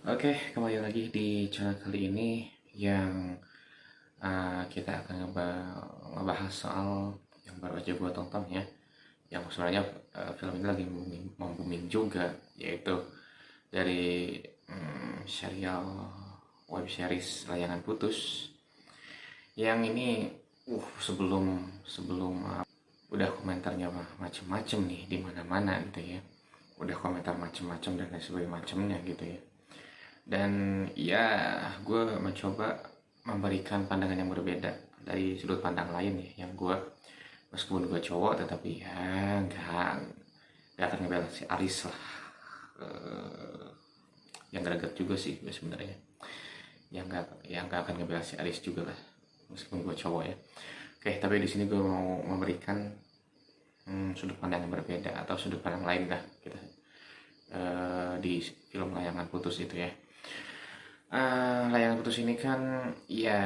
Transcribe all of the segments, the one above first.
Oke, kembali lagi di channel kali ini yang kita akan ngebahas soal yang baru aja gue tonton ya. Yang sebenarnya film ini lagi booming juga, yaitu dari serial web series Layangan Putus. Yang ini, sebelum sebelum udah komentarnya macem-macem nih di mana-mana gitu ya. Udah komentar macem-macem dan lain sebagainya macemnya gitu ya. Dan ya, gue mencoba memberikan pandangan yang berbeda dari sudut pandang lain ya, yang gue meskipun gue cowok tetapi ya nggak akan ngebela si Aris lah. Yang greget juga sih gue sebenarnya, yang nggak akan ngebela si Aris juga lah meskipun gue cowok ya. Oke, tapi di sini gue mau memberikan sudut pandang yang berbeda atau sudut pandang lain lah kita di film Layangan Putus itu ya. Layangan Putus ini kan ya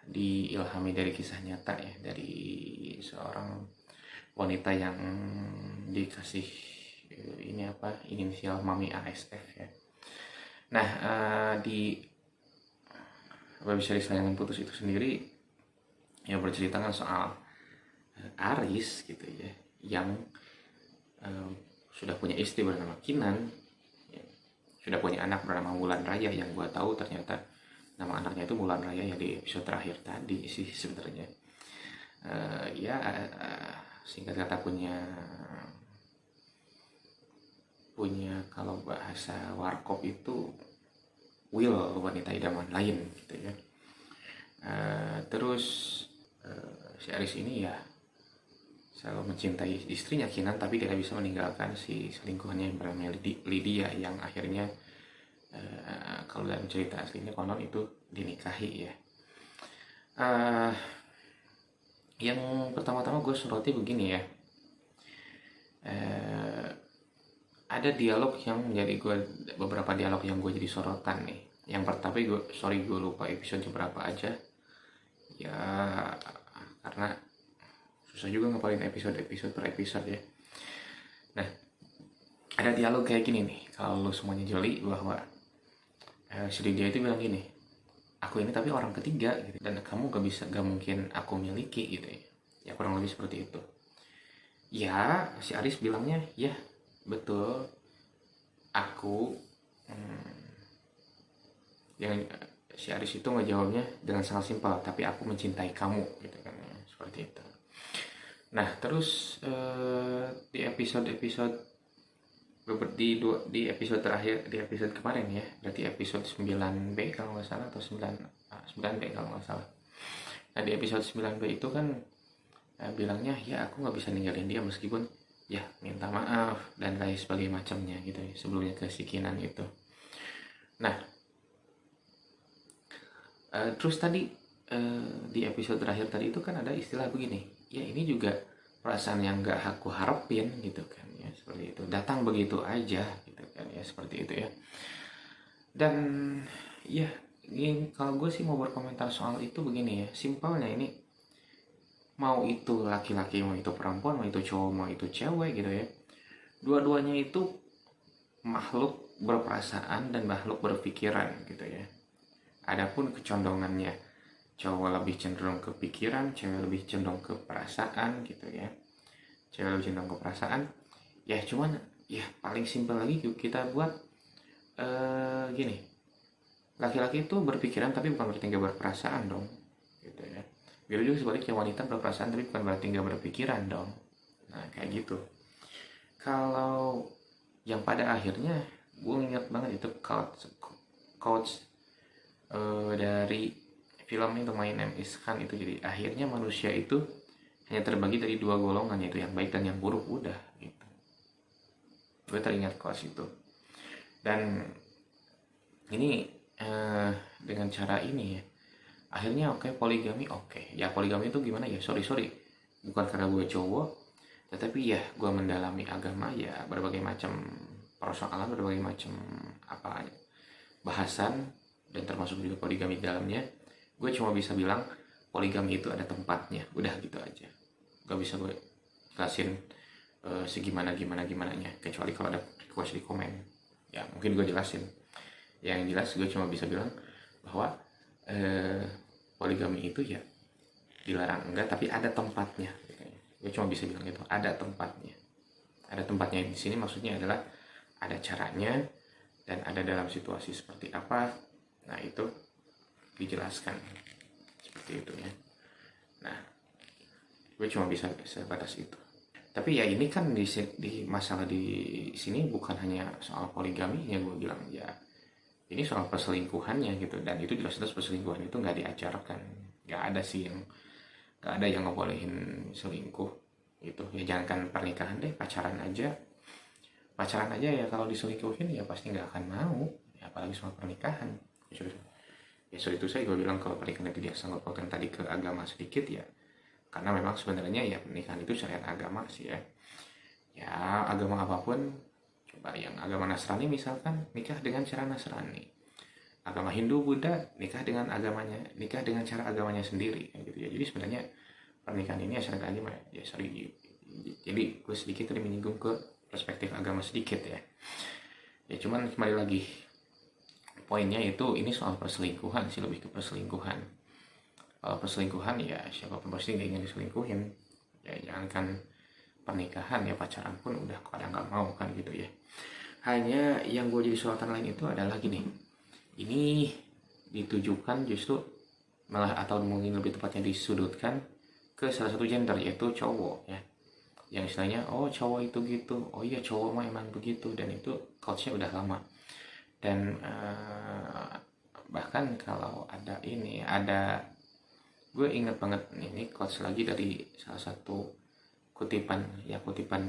diilhami dari kisah nyata ya, dari seorang wanita yang dikasih ini apa, inisial Mami ASF ya. Nah, di web series Layangan Putus itu sendiri yang berceritakan soal Aris gitu ya, yang sudah punya istri bernama Kinan, sudah punya anak bernama Wulan Raya, yang gue tahu ternyata nama anaknya itu Wulan Raya ya di episode terakhir tadi sih sebenarnya. Singkat kata punya kalau bahasa warkop itu Will, wanita idaman lain gitu ya. Terus si Aris ini ya selalu mencintai istrinya Kinan, tapi tidak bisa meninggalkan si selingkuhannya yang bernama Lydia, yang akhirnya kalau dalam cerita aslinya konon itu dinikahi ya. Yang pertama-tama gue soroti begini ya, ada dialog yang menjadi beberapa dialog yang gue jadi sorotan nih. Yang pertama gue lupa episode berapa aja ya, karena susah juga ngapalin episode per episode ya. Nah, ada dialog kayak gini nih, kalau lu semuanya jeli, bahwa si Lydia itu bilang gini, aku ini tapi orang ketiga gitu, dan kamu gak mungkin aku miliki gitu ya. Ya kurang lebih seperti itu. Ya, si Aris bilangnya, ya betul, aku yang si Aris itu ngejawabnya dengan sangat simpel, tapi aku mencintai kamu gitu kan ya, seperti itu. Nah, terus di episode terakhir, di episode kemarin ya, berarti episode 9B kalau nggak salah, atau 9B kalau nggak salah. Nah, di episode 9B itu kan bilangnya, ya aku nggak bisa ninggalin dia meskipun ya minta maaf dan lain sebagainya macamnya gitu ya, sebelumnya ke si Kinan itu. Nah, terus tadi di episode terakhir tadi itu kan ada istilah begini, ya ini juga perasaan yang gak aku harapin gitu kan ya, seperti itu, datang begitu aja gitu kan ya, seperti itu ya. Dan ya ini kalau gue sih mau berkomentar soal itu begini ya, simpelnya ini, mau itu laki-laki, mau itu perempuan, mau itu cowok, mau itu cewek gitu ya, dua-duanya itu makhluk berperasaan dan makhluk berpikiran gitu ya. Adapun kecondongannya, cowok lebih cenderung ke pikiran, cewek lebih cenderung ke perasaan gitu ya. Cewek lebih cenderung ke perasaan. Ya cuman ya paling simpel lagi kita buat gini. Laki-laki itu berpikiran tapi bukan berarti nggak berperasaan dong. Gitu ya. Begitu juga sebaliknya, wanita berperasaan tapi bukan berarti nggak berpikiran dong. Nah kayak gitu. Kalau yang pada akhirnya gue ingat banget itu quotes dari film itu My Name is Khan itu, jadi akhirnya manusia itu hanya terbagi dari dua golongan, yaitu yang baik dan yang buruk, udah gitu. Gue teringat kelas itu. Dan ini dengan cara ini ya, akhirnya poligami ya. Poligami itu gimana ya, sorry bukan karena gue cowok, tetapi ya gue mendalami agama ya, berbagai macam persoalan, berbagai macam bahasan, dan termasuk juga poligami di dalamnya. Gue cuma bisa bilang poligami itu ada tempatnya, udah gitu aja. Gak bisa gue jelasin segimana gimananya, kecuali kalau ada request di komen ya mungkin gue jelasin. Yang jelas gue cuma bisa bilang bahwa poligami itu ya dilarang enggak, tapi ada tempatnya. Gue cuma bisa bilang itu ada tempatnya. Ada tempatnya di sini maksudnya adalah ada caranya dan ada dalam situasi seperti apa. Nah itu dijelaskan seperti itu ya. Nah gue cuma bisa sebatas itu. Tapi ya ini kan di masalah di sini bukan hanya soal poligami ya, gue bilang ya ini soal perselingkuhannya gitu, dan itu jelas-jelas perselingkuhan itu nggak diajarkan, nggak ada sih yang nggak ada yang ngebolehin selingkuh gitu ya. Jangankan pernikahan deh, pacaran aja ya kalau diselingkuhin ya pasti nggak akan mau ya, apalagi soal pernikahan ya. Soal itu saya gue bilang kalau pernikahan itu dia sanggup pautkan tadi ke agama sedikit ya, karena memang sebenarnya ya pernikahan itu syariat agama sih ya. Ya agama apapun, coba yang agama Nasrani misalkan nikah dengan cara Nasrani, agama Hindu, Buddha nikah dengan cara agamanya sendiri gitu ya. Jadi sebenarnya pernikahan ini syariat agama ya. Jadi gue sedikit tadi menyinggung ke perspektif agama sedikit ya. Ya cuman kembali lagi poinnya itu ini soal perselingkuhan sih, lebih ke perselingkuhan. Kalau perselingkuhan ya siapapun pasti nggak ingin diselingkuhin ya, jangankan pernikahan ya, pacaran pun udah kadang nggak mau kan gitu ya. Hanya yang gue jadi sorotan lain itu adalah gini, ini ditujukan justru malah, atau mungkin lebih tepatnya disudutkan ke salah satu gender yaitu cowok ya, yang istilahnya oh cowok itu gitu, oh iya cowok mah emang begitu, dan itu coachnya udah lama. Dan bahkan kalau ada gue inget banget ini coach lagi dari salah satu kutipan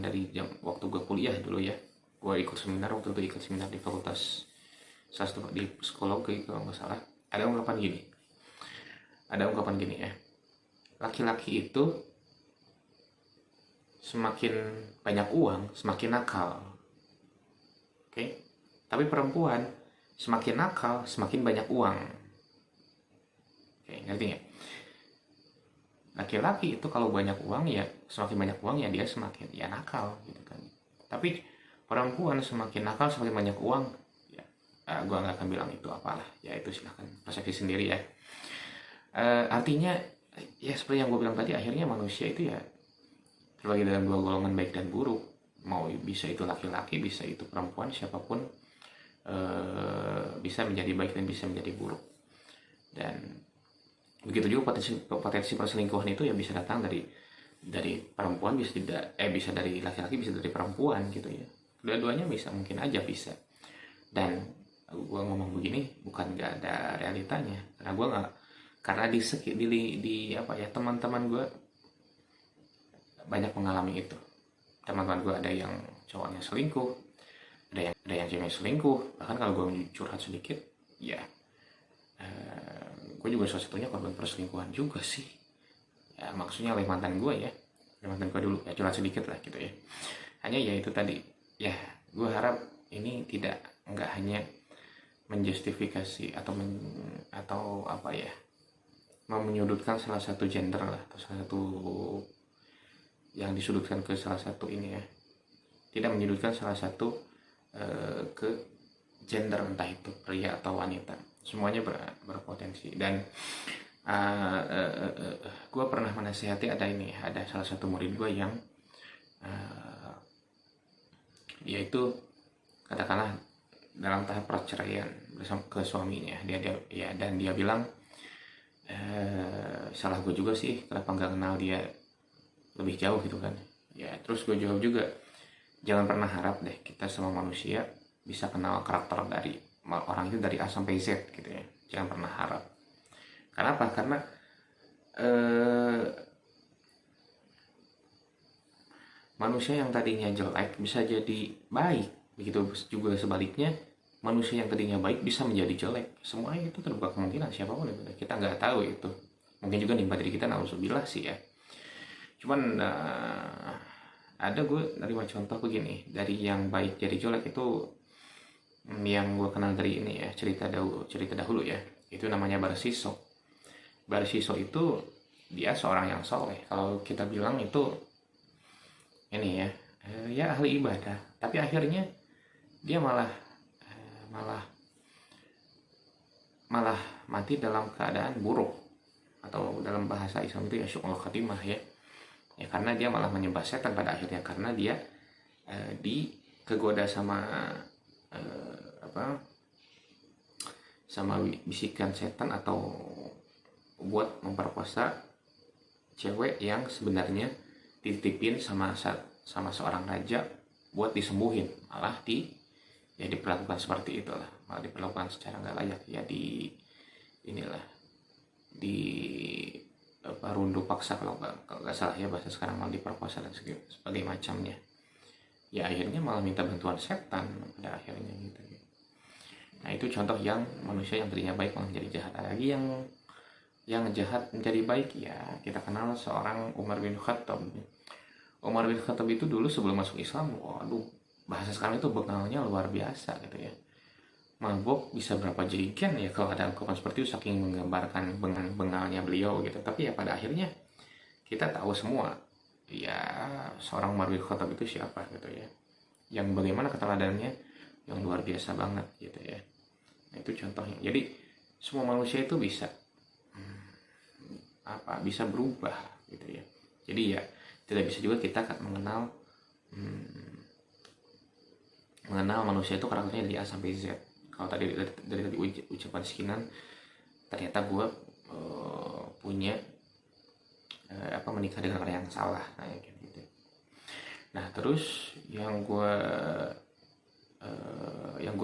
dari waktu gue kuliah dulu ya. Gue ikut seminar waktu itu, ikut seminar di fakultas salah satu di psikologi kalau nggak salah. Ada ungkapan gini ya, laki-laki itu semakin banyak uang semakin nakal, oke? Tapi perempuan semakin nakal semakin banyak uang, oke? Ngerti nggak? Laki-laki itu kalau banyak uang ya, semakin banyak uang ya dia semakin ya nakal gitu kan. Tapi perempuan semakin nakal semakin banyak uang ya, gue nggak akan bilang itu apalah ya, itu silahkan persepsi sendiri ya. Artinya ya seperti yang gue bilang tadi, akhirnya manusia itu ya terbagi dalam dua golongan, baik dan buruk. Mau bisa itu laki-laki, bisa itu perempuan, siapapun bisa menjadi baik dan bisa menjadi buruk. Dan begitu juga potensi perselingkuhan itu ya bisa datang dari perempuan, bisa dari laki-laki, bisa dari perempuan gitu ya. Dua-duanya bisa, mungkin aja bisa. Dan gue ngomong begini bukan gak ada realitanya, karena gue nggak, karena di teman-teman gue banyak mengalami itu. Teman-teman gue ada yang cowoknya selingkuh, ada yang ceweknya selingkuh. Bahkan kalau gue curhat sedikit ya, gue juga salah satunya korban perselingkuhan juga sih ya, maksudnya oleh mantan gue dulu ya, curhat sedikit lah gitu ya. Hanya ya itu tadi ya, gue harap ini nggak hanya menjustifikasi atau apa ya, mau menyudutkan salah satu gender lah, atau salah satu yang disudutkan ke salah satu ini ya, tidak menyudutkan salah satu ke gender, entah itu pria atau wanita, semuanya berpotensi. Dan gue pernah menasihati, ada salah satu murid gue yang yaitu katakanlah dalam tahap perceraian bersama ke suaminya, dan dia bilang salah gue juga sih kenapa nggak kenal dia lebih jauh gitu kan ya. Terus gue jawab juga, jangan pernah harap deh kita sama manusia bisa kenal karakter dari orang itu dari A sampai Z gitu ya, jangan pernah harap. Kenapa? Karena manusia yang tadinya jelek bisa jadi baik, begitu juga sebaliknya, manusia yang tadinya baik bisa menjadi jelek. Semuanya itu terbuka kemungkinan, siapapun itu, kita nggak tahu itu, mungkin juga nimpa diri kita, nauzubillah sih ya. Cuman ada gue nerima contoh begini, dari yang baik jadi jelek itu yang gue kenal dari ini ya, cerita dahulu ya, itu namanya Barsiso. Barsiso itu dia seorang yang soleh, kalau kita bilang itu ini ya, ya ahli ibadah, tapi akhirnya dia malah malah mati dalam keadaan buruk, atau dalam bahasa Islam itu ya syu'ul khatimah ya. Ya karena dia malah menyembah setan pada akhirnya, karena dia kegoda sama sama bisikan setan, atau buat memperkosa cewek yang sebenarnya dititipin sama seorang raja buat disembuhin, malah diperlakukan seperti itulah, malah diperlakukan secara nggak layak ya, rundu paksa kalau nggak salah ya bahasa sekarang, malah diperkosa dan sebagai macamnya. Ya akhirnya malah minta bantuan setan pada akhirnya gitu. Nah itu contoh yang manusia yang tadinya baik malah menjadi jahat. Ada lagi yang jahat menjadi baik ya, kita kenal seorang Umar bin Khattab. Umar bin Khattab itu dulu sebelum masuk Islam, waduh, bahasa sekarang itu bengalnya luar biasa gitu ya. Mabok bisa berapa jerigen ya kalau ada ungkapan seperti itu, saking menggambarkan bengalnya beliau gitu. Tapi ya pada akhirnya kita tahu semua ya seorang Umar bin Khattab itu siapa gitu ya, yang bagaimana keteladanannya yang luar biasa banget gitu ya. Nah, itu contohnya. Jadi semua manusia itu bisa bisa berubah gitu ya. Jadi ya tidak bisa juga kita mengenal manusia itu karakternya dari A sampai Z. Kalau tadi dari ucapan Skinan, ternyata gue punya menikah dengan orang yang salah, nah gitu. Nah terus yang gue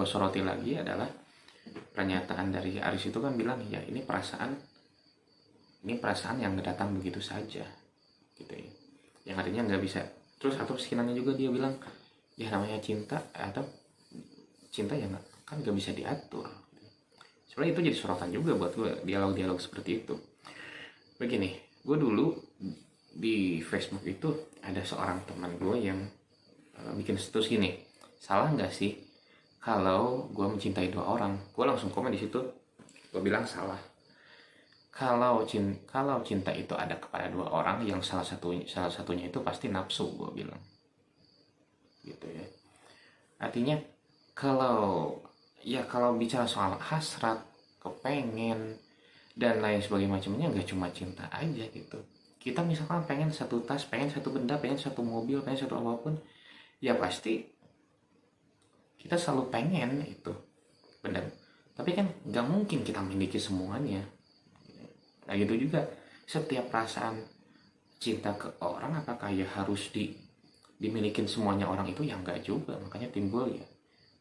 soroti lagi adalah pernyataan dari Aris itu kan bilang ya ini perasaan yang datang begitu saja gitu ya, yang artinya nggak bisa. Terus atau Skinannya juga dia bilang ya namanya cinta ya kan nggak bisa diatur. Sebenarnya itu jadi sorotan juga buat gue, dialog-dialog seperti itu. Begini, gue dulu di Facebook itu ada seorang teman gue yang bikin status gini, salah nggak sih kalau gue mencintai 2 orang? Gue langsung komen di situ, gue bilang salah. Kalau cinta itu ada kepada 2 orang, yang salah satunya itu pasti nafsu, gue bilang gitu ya. Artinya kalau bicara soal hasrat, kepengen dan lain sebagainya macamnya, nggak cuma cinta aja gitu. Kita misalkan pengen satu tas, pengen satu benda, pengen satu mobil, pengen satu apapun, ya pasti kita selalu pengen itu benda. Tapi kan nggak mungkin kita memiliki semuanya. Nah gitu juga setiap perasaan cinta ke orang, apakah ya harus dimilikin semuanya orang itu? Ya enggak juga. Makanya timbul ya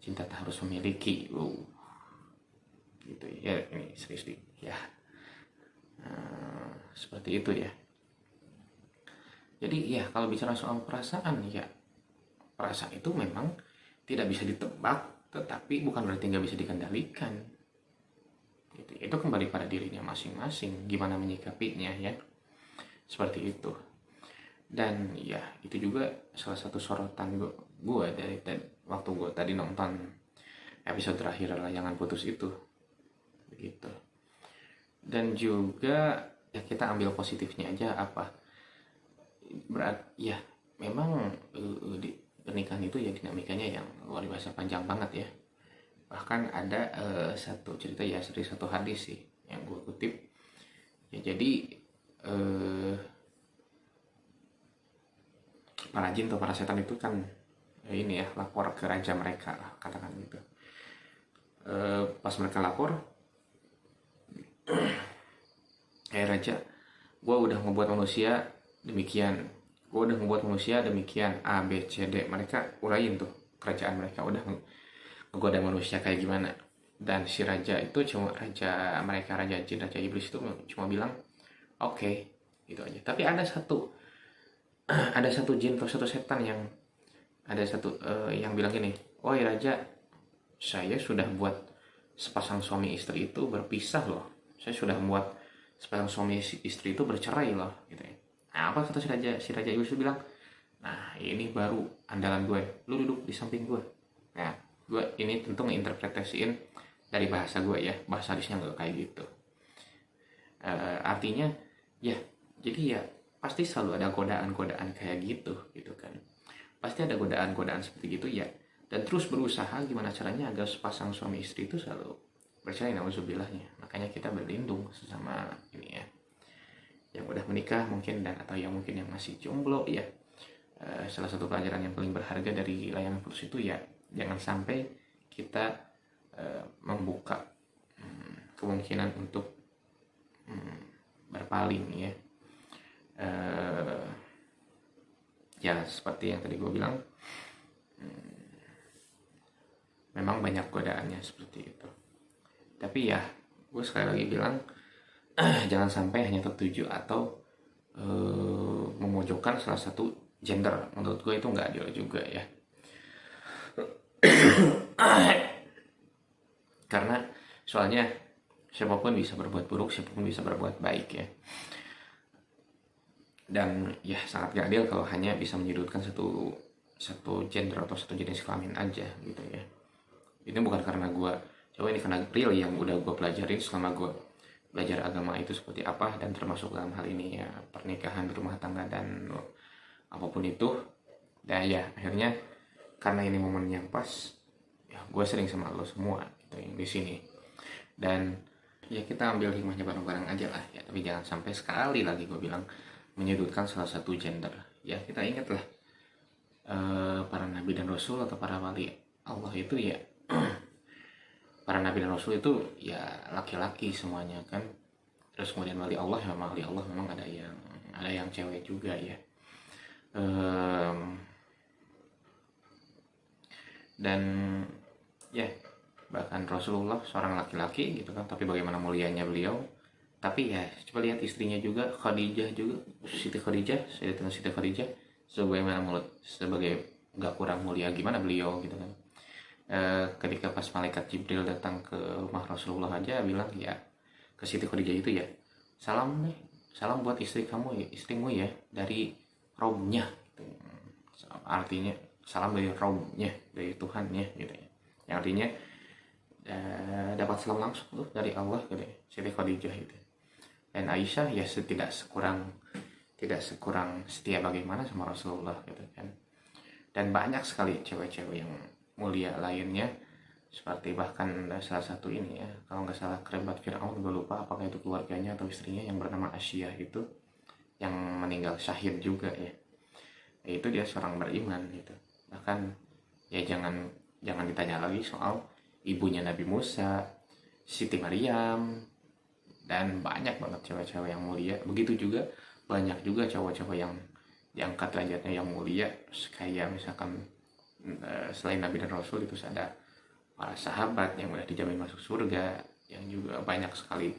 cinta tak harus memiliki. Gitu ya, ini serius ya. Seperti itu ya. Jadi ya kalau bicara soal perasaan, ya perasaan itu memang tidak bisa ditebak, tetapi bukan berarti nggak bisa dikendalikan. Gitu. Itu kembali pada dirinya masing-masing, gimana menyikapinya ya. Seperti itu. Dan ya itu juga salah satu sorotan gue dari waktu gue tadi nonton episode terakhir Layangan Putus itu. Begitu. Dan juga ya kita ambil positifnya aja ya memang di pernikahan itu ya dinamikanya yang luar biasa panjang banget ya. Bahkan ada satu cerita ya dari satu hadis sih yang gue kutip ya. Jadi para jin atau para setan itu kan ini ya lapor ke raja mereka lah, katakan gitu. Pas mereka lapor, raja, gue udah membuat manusia demikian, A, B, C, D. Mereka uraiin tuh kerajaan mereka udah menggoda manusia kayak gimana. Dan si raja itu raja jin, raja iblis itu cuma bilang oke, gitu aja. Tapi ada satu jin atau satu setan yang bilang gini, oh ya raja, saya sudah buat sepasang suami istri itu berpisah loh, saya sudah membuat sepasang suami istri itu bercerai loh gitu ya. Nah apa kata si raja iblis itu bilang, nah ini baru andalan gue, lu duduk di samping gue. Nah gue ini tentu nginterpretasiin dari bahasa gue ya, bahasa hadisnya nggak kayak gitu. Artinya ya jadi ya pasti selalu ada godaan-godaan kayak gitu kan. Pasti ada godaan-godaan seperti gitu ya. Dan terus berusaha gimana caranya agar sepasang suami istri itu selalu bercerai, naudzubillahnya. makanya kita berlindung sesama ini ya, yang udah menikah mungkin dan atau yang mungkin yang masih jomblo ya. Salah satu pelajaran yang paling berharga dari layanan putus itu ya, jangan sampai kita membuka kemungkinan untuk berpaling ya. Ya seperti yang tadi gue bilang, memang banyak godaannya seperti itu. Tapi ya gue sekali lagi bilang, jangan sampai hanya tertuju atau memojokkan salah satu gender. Menurut gue itu nggak adil juga ya. Karena soalnya siapapun bisa berbuat buruk, siapapun bisa berbuat baik ya. Dan ya sangat gak adil kalau hanya bisa menyudutkan satu gender atau satu jenis kelamin aja gitu ya. Ini bukan karena gue, coba ini karena real yang udah gue pelajarin selama gue belajar agama itu seperti apa, dan termasuk dalam hal ini ya pernikahan, rumah tangga dan apapun itu. Dan ya akhirnya karena ini momen yang pas, ya gue sering sama lo semua gitu yang di sini. Dan ya kita ambil hikmahnya bareng-bareng aja lah ya, tapi jangan sampai sekali lagi gue bilang menyudutkan salah satu gender ya. Kita ingatlah para nabi dan rasul atau para wali Allah itu ya para nabi dan rasul itu ya laki-laki semuanya kan. Terus kemudian wali Allah memang ada yang cewek juga ya. Dan ya bahkan Rasulullah seorang laki-laki gitu kan, tapi bagaimana mulianya beliau. Tapi ya coba lihat istrinya juga, Khadijah juga, Siti Khadijah sebagai gak kurang mulia gimana beliau gitu kan. Ketika pas malaikat Jibril datang ke rumah Rasulullah aja bilang ya ke Siti Khadijah itu ya, salam buat istrimu ya dari Robnya gitu. Artinya salam dari Robnya, dari Tuhannya gitu ya, yang artinya dapat salam langsung tuh dari Allah gitu ya, Siti Khadijah itu. Dan Aisyah ya tidak sekurang setia bagaimana sama Rasulullah gitu kan. Dan banyak sekali cewek-cewek yang mulia lainnya, seperti bahkan salah satu ini ya, kalau nggak salah kerabat Fir'aun, gue lupa apakah itu keluarganya atau istrinya yang bernama Asyah itu, yang meninggal syahid juga ya. Itu dia seorang beriman gitu. Bahkan ya jangan ditanya lagi soal ibunya Nabi Musa, Siti Maryam, dan banyak banget cewek-cewek yang mulia. Begitu juga banyak juga cowok-cowok yang diangkat derajatnya yang mulia, kayak misalkan selain Nabi dan Rasul itu ada para sahabat yang udah dijamin masuk surga, yang juga banyak sekali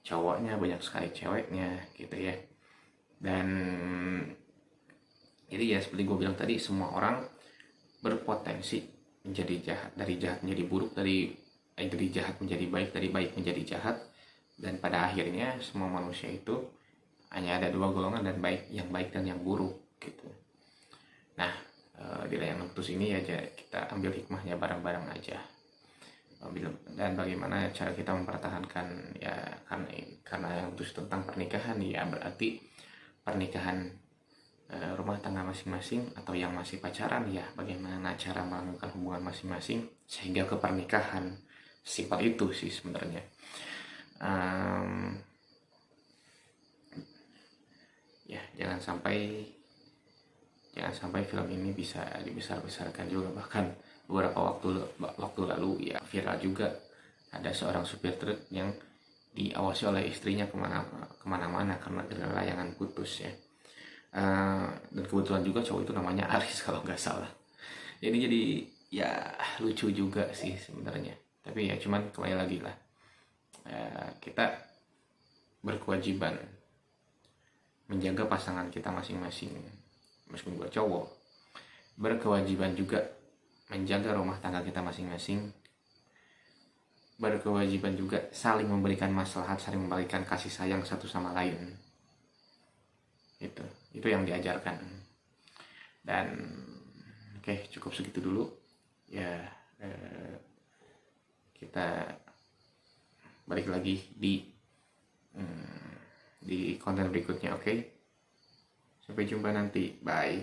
cowoknya, banyak sekali ceweknya gitu ya. Dan jadi ya seperti gue bilang tadi, semua orang berpotensi menjadi jahat, dari jahat menjadi buruk, dari jahat menjadi baik, dari baik menjadi jahat. Dan pada akhirnya semua manusia itu hanya ada dua golongan, dan yang baik dan yang buruk gitu. Nah di layanan putus ini aja kita ambil hikmahnya bareng-bareng aja. Dan bagaimana cara kita mempertahankan ya, karena yang putus tentang pernikahan ya, berarti pernikahan rumah tangga masing-masing atau yang masih pacaran ya, bagaimana cara melakukan hubungan masing-masing sehingga ke pernikahan. Simpel itu sih sebenarnya. Ya jangan sampai film ini bisa dibesar-besarkan juga. Bahkan beberapa waktu lalu ya viral juga, ada seorang supir truk yang diawasi oleh istrinya kemana-mana karena layangan putus ya. Dan kebetulan juga cowok itu namanya Aris kalau nggak salah. Jadi ya lucu juga sih sebenarnya. Tapi ya cuman kembali lagi lah, kita berkewajiban menjaga pasangan kita masing-masing. Meskipun gue cowok, berkewajiban juga menjaga rumah tangga kita masing-masing. Berkewajiban juga saling memberikan maslahat, saling memberikan kasih sayang satu sama lain. Itu yang diajarkan. Dan oke, cukup segitu dulu ya. Kita balik lagi di konten berikutnya. Oke, sampai jumpa nanti, bye.